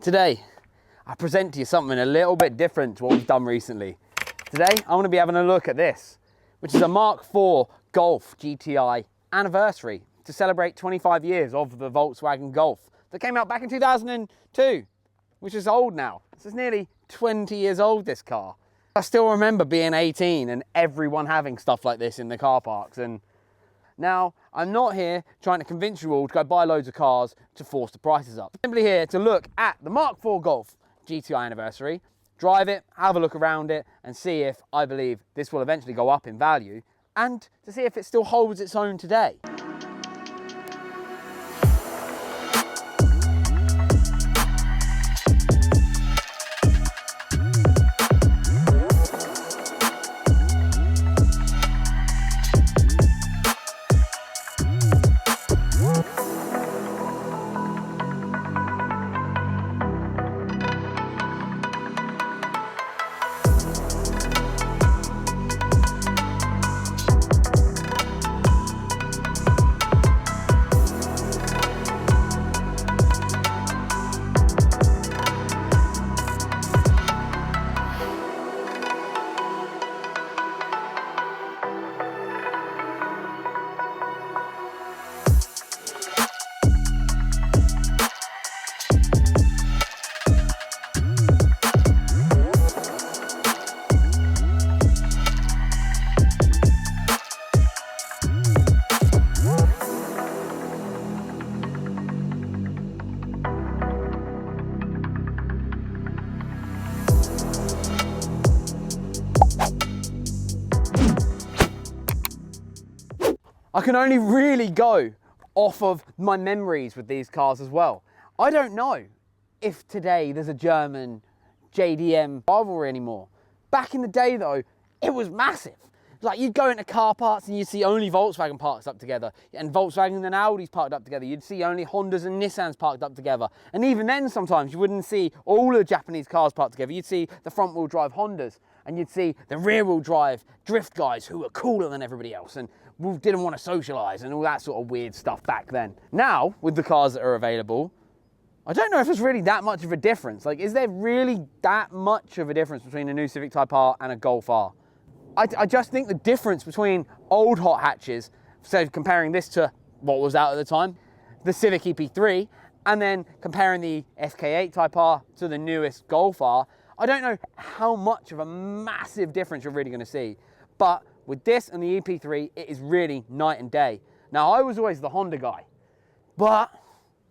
Today, I present to you something a little bit different to what we've done recently. Today, I'm going to be having a look at this, which is a Mk4 GOLF GTI anniversary to celebrate 25 years of the Volkswagen Golf that came out back in 2002, which is old now. This is nearly 20 years old, this car. I still remember being 18 and everyone having stuff like this in the car parks. And now, I'm not here trying to convince you all to go buy loads of cars to force the prices up. I'm simply here to look at the Mk4 GOLF GTI anniversary, drive it, have a look around it, and see if I believe this will eventually go up in value, and to see if it still holds its own today. I can only really go off of my memories with these cars as well. I don't know if today there's a German JDM rivalry anymore. Back in the day though, it was massive. Like you'd go into car parks and you'd see only Volkswagen parked up together, and Volkswagen and Audis parked up together. You'd see only Hondas and Nissans parked up together. And even then sometimes you wouldn't see all the Japanese cars parked together. You'd see the front wheel drive Hondas, and you'd see the rear wheel drive drift guys who were cooler than everybody else and didn't want to socialize and all that sort of weird stuff back then. Now, with the cars that are available, I don't know if there's really that much of a difference. Like, is there really that much of a difference between a new Civic Type R and a Golf R? I just think the difference between old hot hatches, so comparing this to what was out at the time, the Civic EP3, and then comparing the SK8 Type R to the newest Golf R, I don't know how much of a massive difference you're really going to see. But with this and the EP3, it is really night and day. Now, I was always the Honda guy, but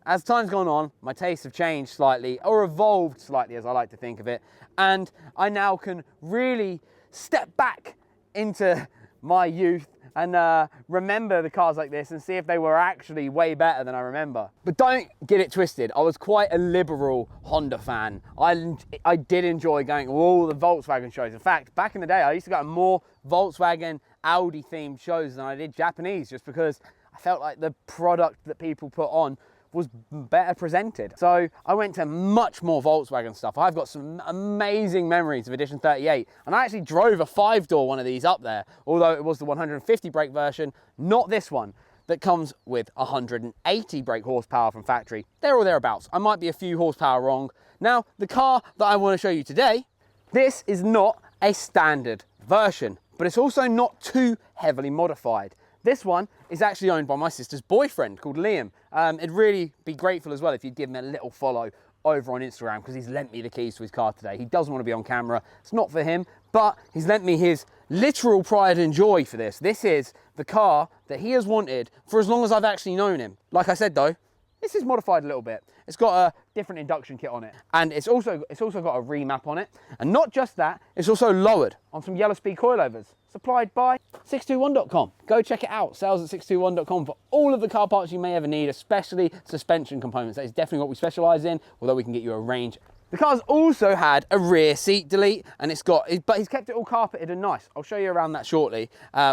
as time's gone on, my tastes have changed slightly, or evolved slightly as I like to think of it, and I now can really step back into my youth and remember the cars like this and see if they were actually way better than I remember. But don't get it twisted, I was quite a liberal Honda fan. I did enjoy going to all the Volkswagen shows. In fact, back in the day, I used to go to more Volkswagen, Audi themed shows than I did Japanese, just because I felt like the product that people put on was better presented. So I went to much more Volkswagen stuff. I've got some amazing memories of Edition 38, and I actually drove a 5-door one of these up there, although it was the 150 brake version, not this one, that comes with 180 brake horsepower from factory. There or thereabouts. I might be a few horsepower wrong. Now, the car that I want to show you today, this is not a standard version, but it's also not too heavily modified. This one is actually owned by my sister's boyfriend called Liam. It'd really be grateful as well if you'd give him a little follow over on Instagram, because he's lent me the keys to his car today. He doesn't want to be on camera. It's not for him, but he's lent me his literal pride and joy for this. This is the car that he has wanted for as long as I've actually known him. Like I said though, this is modified a little bit. It's got a different induction kit on it, and it's also got a remap on it. And not just that, it's also lowered on some yellow speed coilovers, supplied by 621.com. Go check it out, sales at 621.com, for all of the car parts you may ever need, especially suspension components. That is definitely what we specialize in, although we can get you a range. The car's also had a rear seat delete, and but he's kept it all carpeted and nice. I'll show you around that shortly,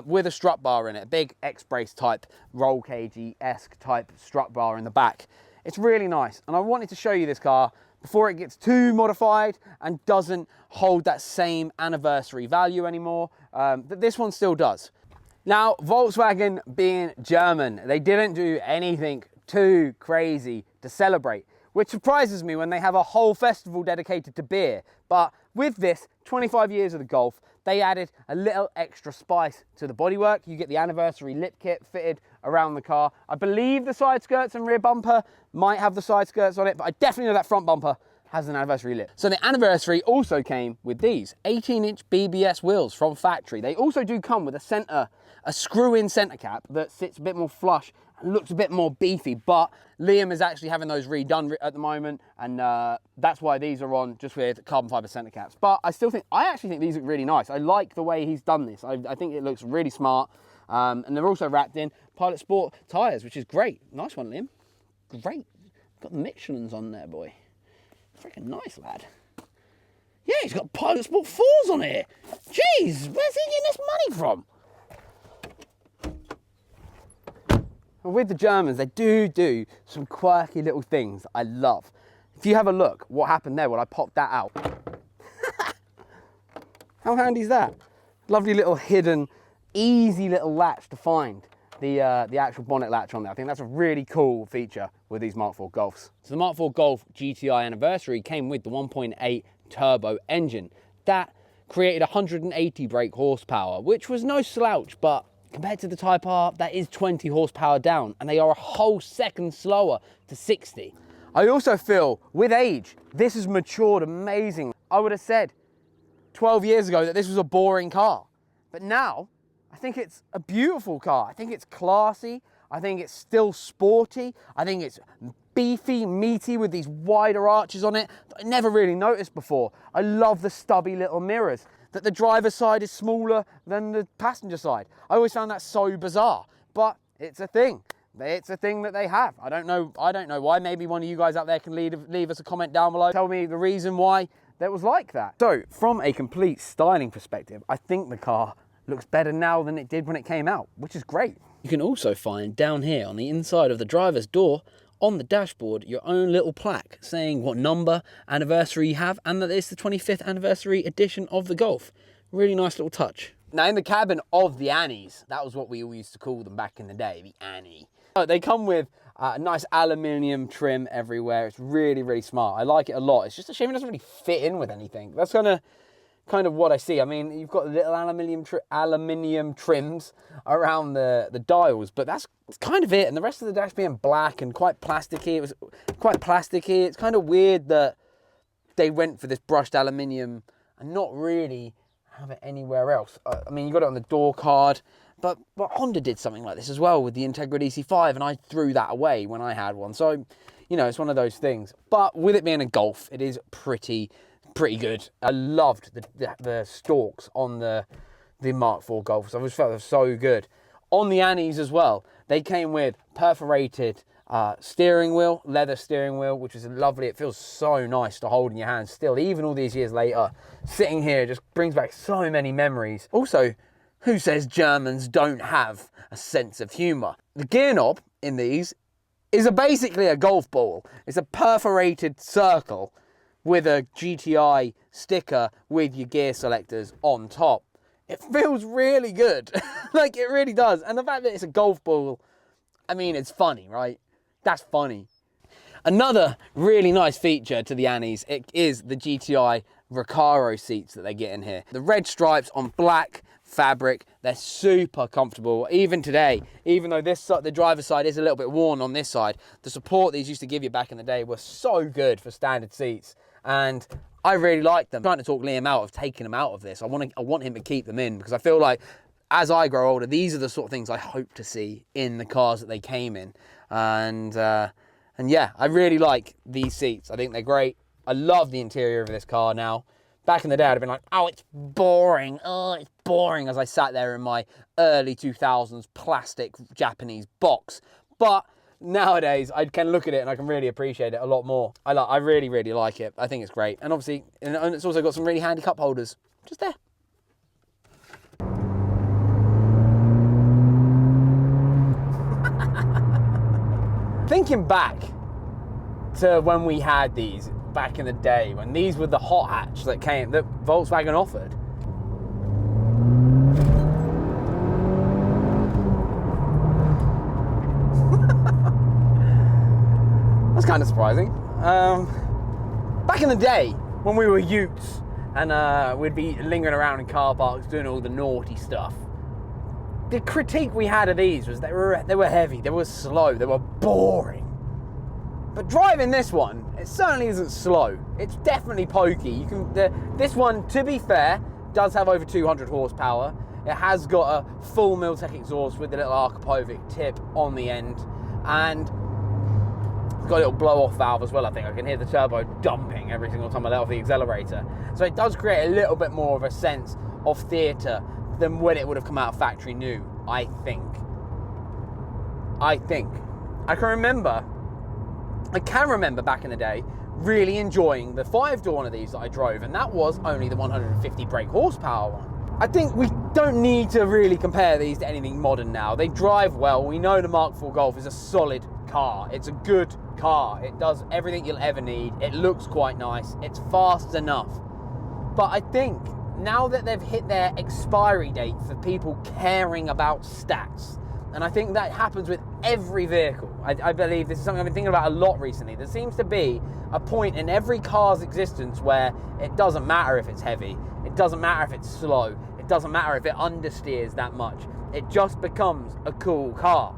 with a strut bar in it, a big X-brace type, roll cagey-esque type strut bar in the back. It's really nice, and I wanted to show you this car before it gets too modified and doesn't hold that same anniversary value anymore, that this one still does. Now, Volkswagen being German, they didn't do anything too crazy to celebrate. which surprises me when they have a whole festival dedicated to beer. But with this, 25 years of the Golf, they added a little extra spice to the bodywork. You get the anniversary lip kit fitted around the car. I believe the side skirts and rear bumper might have the side skirts on it, but I definitely know that front bumper has an anniversary lip. So the anniversary also came with these 18-inch BBS wheels from factory. They also do come with a screw-in center cap that sits a bit more flush and looks a bit more beefy, but Liam is actually having those redone at the moment, and that's why these are on just with carbon fiber center caps. But I actually think these look really nice. I like the way he's done this. I think it looks really smart, and they're also wrapped in Pilot Sport tires, which is great. Nice one, Liam. Great. Got the Michelin's on there, boy. Freaking nice, lad. Yeah, he's got Pilot Sport 4s on here. Jeez, where's he getting this money from? Well, with the Germans, they do some quirky little things I love. If you have a look, what happened there when I popped that out. How handy is that? Lovely little hidden, easy little latch to find the actual bonnet latch on there. I think that's a really cool feature with these Mark IV Golfs. So the Mark IV Golf GTI Anniversary came with the 1.8 turbo engine. That created 180 brake horsepower, which was no slouch, but compared to the Type R, that is 20 horsepower down, and they are a whole second slower to 60. I also feel, with age, this has matured amazingly. I would have said 12 years ago that this was a boring car, but now I think it's a beautiful car. I think it's classy. I think it's still sporty. I think it's beefy, meaty with these wider arches on it that I never really noticed before. I love the stubby little mirrors, that the driver's side is smaller than the passenger side. I always found that so bizarre, but it's a thing. It's a thing that they have. I don't know why. Maybe one of you guys out there can leave us a comment down below. Tell me the reason why that was like that. So from a complete styling perspective, I think the car looks better now than it did when it came out, which is great. You can also find down here on the inside of the driver's door on the dashboard your own little plaque saying what number anniversary you have and that it's the 25th anniversary edition of the Golf. Really nice little touch. Now in the cabin of the Annies, that was what we all used to call them back in the day, the Annie. They come with a nice aluminium trim everywhere. It's really, really smart. I like it a lot. It's just a shame it doesn't really fit in with anything. That's kind of what I see. I mean, you've got little aluminium trims around the dials, but that's kind of it. And the rest of the dash being black and quite plasticky. It was quite plasticky. It's kind of weird that they went for this brushed aluminium and not really have it anywhere else. I mean, you got it on the door card, but Honda did something like this as well with the Integra DC5, and I threw that away when I had one. So, you know, it's one of those things. But with it being a Golf, it is pretty good. I loved the stalks on the Mark IV Golfs. I just felt they were so good. On the Annies as well, they came with perforated steering wheel, leather steering wheel, which is lovely. It feels so nice to hold in your hands still, even all these years later. Sitting here just brings back so many memories. Also, who says Germans don't have a sense of humour? The gear knob in these is basically a golf ball. It's a perforated circle with a GTI sticker with your gear selectors on top. It feels really good. Like, it really does. And the fact that it's a golf ball, I mean, it's funny, right? That's funny. Another really nice feature to the Annies, it is the GTI Recaro seats that they get in here. The red stripes on black fabric, they're super comfortable. Even today, even though the driver's side is a little bit worn on this side, the support these used to give you back in the day was so good for standard seats. And I really like them. I'm trying to talk Liam out of taking them out of this. I want him to keep them in, because I feel like as I grow older, these are the sort of things I hope to see in the cars that they came in. And yeah, I really like these seats. I think they're great. I love the interior of this car now. Back in the day, I'd have been like, oh, it's boring. Oh, it's boring, as I sat there in my early 2000s plastic Japanese box. But nowadays, I can look at it and I can really appreciate it a lot more. I really, really like it. I think it's great. And obviously, and it's also got some really handy cup holders just there. Thinking back to when we had these back in the day, when these were the hot hatch that Volkswagen offered. That's kind of surprising. Back in the day, when we were youths, and we'd be lingering around in car parks doing all the naughty stuff, the critique we had of these was they were heavy, they were slow, they were boring. But driving this one, it certainly isn't slow. It's definitely pokey. This one, to be fair, does have over 200 horsepower. It has got a full Miltech exhaust with a little Archipovic tip on the end, and it's got a little blow-off valve as well. I think I can hear the turbo dumping every single time I let off the accelerator. So it does create a little bit more of a sense of theatre than when it would have come out of factory new, I think. I can remember back in the day really enjoying the 5-door one of these that I drove, and that was only the 150 brake horsepower one. I think we don't need to really compare these to anything modern now. They drive well. We know the Mk4 GOLF is a solid car. It's a good car. It does everything you'll ever need. It looks quite nice. It's fast enough. But I think now that they've hit their expiry date for people caring about stats, and I think that happens with every vehicle. I believe this is something I've been thinking about a lot recently. There seems to be a point in every car's existence where it doesn't matter if it's heavy. It doesn't matter if it's slow. It doesn't matter if it understeers that much. It just becomes a cool car.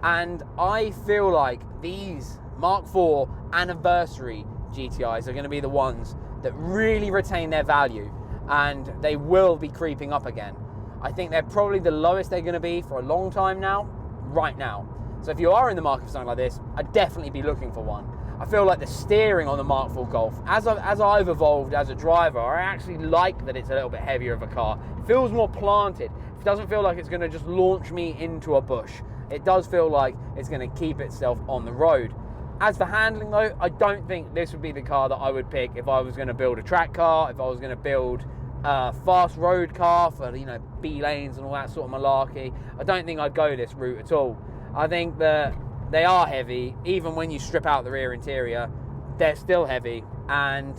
And I feel like these Mk4 anniversary GTIs are going to be the ones that really retain their value, and they will be creeping up again. I think they're probably the lowest they're going to be for a long time now, right now. So if you are in the market for something like this, I'd definitely be looking for one. I feel like the steering on the Mk4 GOLF, as I've evolved as a driver, I actually like that it's a little bit heavier of a car. It feels more planted. It doesn't feel like it's going to just launch me into a bush. It does feel like it's going to keep itself on the road. As for handling though, I don't think this would be the car that I would pick if I was going to build a track car, if I was going to build a fast road car for, you know, B lanes and all that sort of malarkey. I don't think I'd go this route at all. I think that they are heavy. Even when you strip out the rear interior, they're still heavy. And,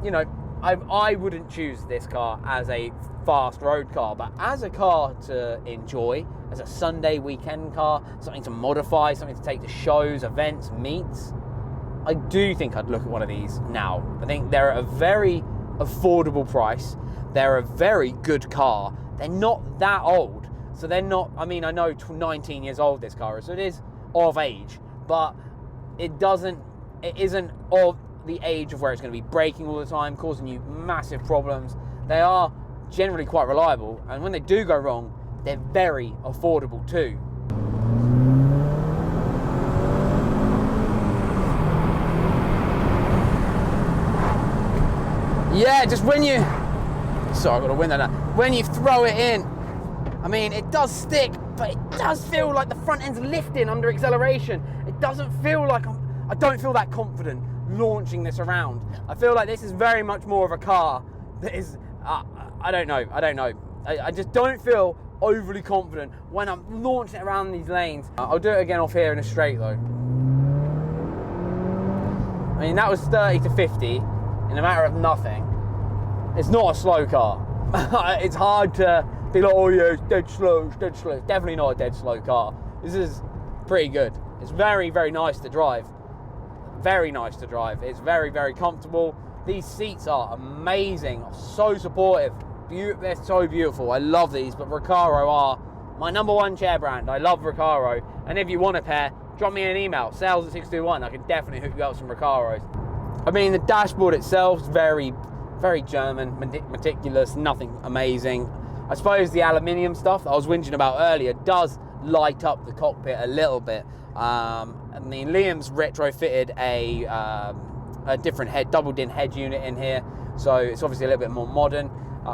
you know, I wouldn't choose this car as a fast road car, but as a car to enjoy, as a Sunday weekend car, something to modify, something to take to shows, events, meets, I do think I'd look at one of these now. I think they're at a very affordable price. They're a very good car. They're not that old. So they're not, I mean, I know 19 years old this car is, so it is of age, but it isn't of the age of where it's going to be braking all the time, causing you massive problems. They are generally quite reliable, and when they do go wrong, they're very affordable too. Yeah, just when you, sorry, I've got to win that now. When you throw it in, I mean, it does stick, but it does feel like the front end's lifting under acceleration. It doesn't feel like I don't feel that confident launching this around. I feel like this is very much more of a car that is, I don't know. I just don't feel overly confident when I'm launching it around these lanes. I'll do it again off here in a straight though. I mean, that was 30 to 50 in a matter of nothing. It's not a slow car. It's hard to be like, oh yeah, it's dead slow, it's dead slow. It's definitely not a dead slow car. This is pretty good. It's very, very nice to drive. Very nice to drive. It's very, very comfortable. These seats are amazing, so supportive. They're so beautiful. I love these, but Recaro are my #1 chair brand. I love Recaro, and if you want a pair, drop me an email, sales@621. I can definitely hook you up some Recaros. I mean, the dashboard itself is very, very German, meticulous, nothing amazing. I suppose the aluminium stuff that I was whinging about earlier does light up the cockpit a little bit. I mean, Liam's retrofitted a different double-din head unit in here, so it's obviously a little bit more modern,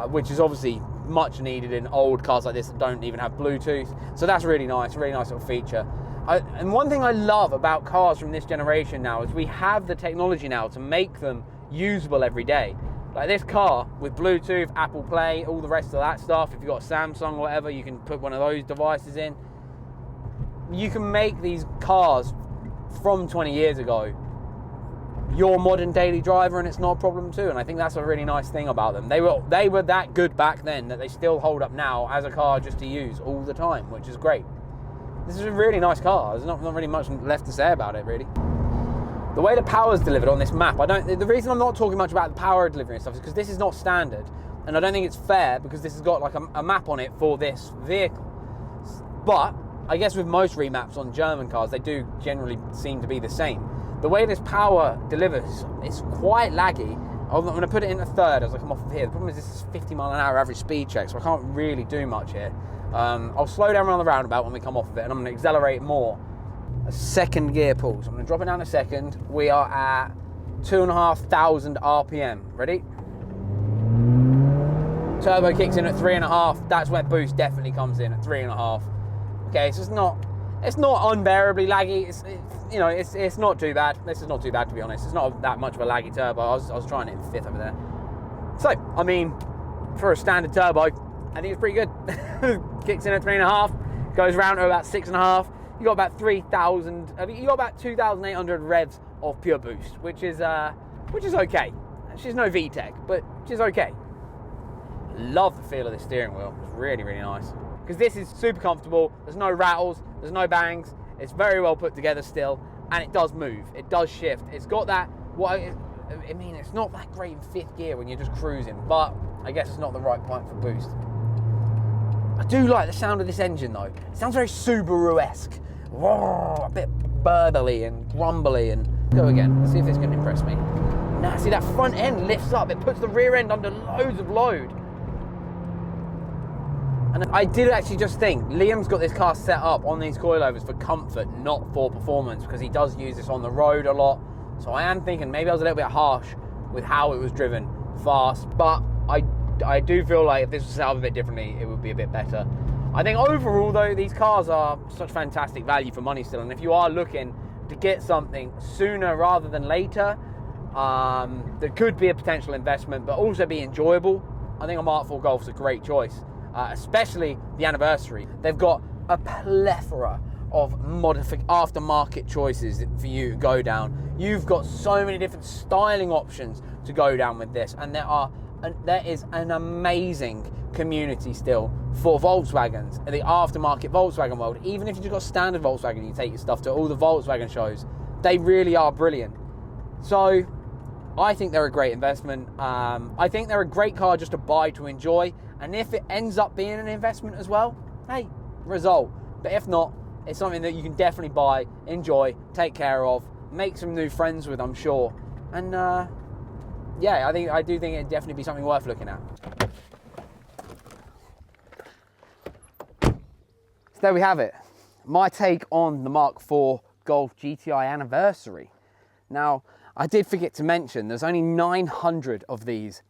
which is obviously much needed in old cars like this that don't even have Bluetooth. So that's really nice little feature. And one thing I love about cars from this generation now is we have the technology now to make them usable every day. Like this car with Bluetooth, Apple Play, all the rest of that stuff. If you've got a Samsung or whatever, you can put one of those devices in. You can make these cars from 20 years ago your modern daily driver, and it's not a problem too. And I think that's a really nice thing about them. They were that good back then that they still hold up now as a car just to use all the time, which is great. This is a really nice car. There's not really much left to say about it, really. The way the power is delivered on this map, the reason I'm not talking much about the power delivery and stuff is because this is not standard, and I don't think it's fair because this has got like a map on it for this vehicle. But I guess with most remaps on German cars, they do generally seem to be the same. The way this power delivers, it's quite laggy. I'm going to put it in a third as I come off of here. The problem is this is 50 mile an hour average speed check, so I can't really do much here. I'll slow down around the roundabout when we come off of it, and I'm going to accelerate more. A second gear pull, so I'm going to drop it down a second. We are at 2,500 RPM. Ready? Turbo kicks in at 3.5. That's where boost definitely comes in at 3.5. Okay, so it's not unbearably laggy. It's not too bad. This is not too bad, to be honest. It's not that much of a laggy turbo. I was trying it in fifth over there. So, I mean, for a standard turbo, I think it's pretty good. Kicks in at 3.5, goes round to about 6.5. You got about 3,000. I mean, you got about 2,800 revs of pure boost, which is okay. She's no VTEC, but she's okay. Love the feel of the steering wheel. It's really, really nice. Because this is super comfortable. There's no rattles. There's no bangs. It's very well put together still, and it does move. It does shift. It's got that. I mean, it's not that great in fifth gear when you're just cruising, but I guess it's not the right point for boost. I do like the sound of this engine though. It sounds very Subaru-esque. A bit burbly and grumbly. And go again. Let's see if it's going to impress me. Nah, see that front end lifts up. It puts the rear end under loads of load. And I did actually just think, Liam's got this car set up on these coilovers for comfort, not for performance, because he does use this on the road a lot. So I am thinking maybe I was a little bit harsh with how it was driven fast, but I do feel like if this was set up a bit differently, it would be a bit better. I think overall though, these cars are such fantastic value for money still, and if you are looking to get something sooner rather than later, that could be a potential investment, but also be enjoyable, I think a Mk4 Golf is a great choice. Especially the anniversary. They've got a plethora of aftermarket choices for you to go down. You've got so many different styling options to go down with this, and there is an amazing community still for Volkswagens, the aftermarket Volkswagen world. Even if you just got standard Volkswagen, you take your stuff to all the Volkswagen shows, they really are brilliant. So I think they're a great investment. I think they're a great car just to buy to enjoy. And if it ends up being an investment as well, hey, result. But if not, it's something that you can definitely buy, enjoy, take care of, make some new friends with, I'm sure. And yeah, I do think it'd definitely be something worth looking at. So there we have it. My take on the Mk4 Golf GTI anniversary. Now, I did forget to mention there's only 900 of these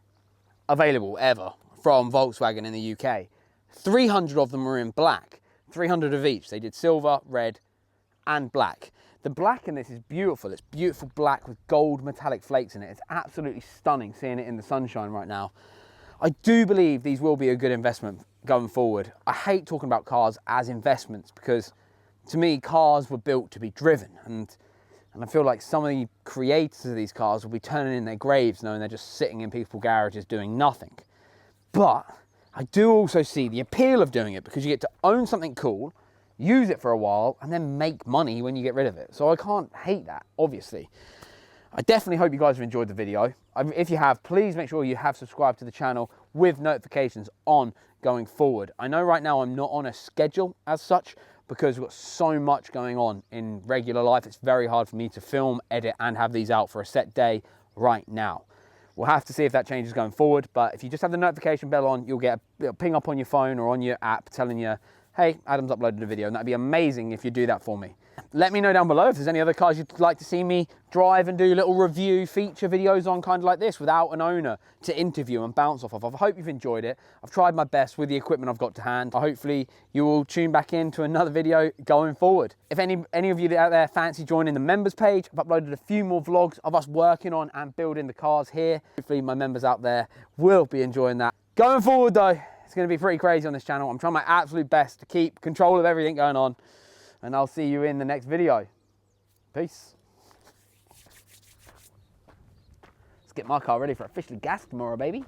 available ever from Volkswagen in the UK. 300 of them were in black, 300 of each. They did silver, red, and black. The black in this is beautiful. It's beautiful black with gold metallic flakes in it. It's absolutely stunning seeing it in the sunshine right now. I do believe these will be a good investment going forward. I hate talking about cars as investments because to me, cars were built to be driven, and I feel like some of the creators of these cars will be turning in their graves knowing they're just sitting in people's garages doing nothing. But I do also see the appeal of doing it because you get to own something cool, use it for a while, and then make money when you get rid of it. So I can't hate that, obviously. I definitely hope you guys have enjoyed the video. If you have, please make sure you have subscribed to the channel with notifications on going forward. I know right now I'm not on a schedule as such because we've got so much going on in regular life. It's very hard for me to film, edit, and have these out for a set day right now. We'll have to see if that changes going forward, but if you just have the notification bell on, you'll get a ping up on your phone or on your app telling you, hey, Adam's uploaded a video, and that'd be amazing if you do that for me. Let me know down below if there's any other cars you'd like to see me drive and do little review feature videos on, kind of like this, without an owner to interview and bounce off of. I hope you've enjoyed it. I've tried my best with the equipment I've got to hand. Hopefully you will tune back into another video going forward. If any of you out there fancy joining the members page, I've uploaded a few more vlogs of us working on and building the cars here. Hopefully my members out there will be enjoying that. Going forward though, it's going to be pretty crazy on this channel. I'm trying my absolute best to keep control of everything going on. And I'll see you in the next video. Peace. Let's get my car ready for officially gas tomorrow, baby.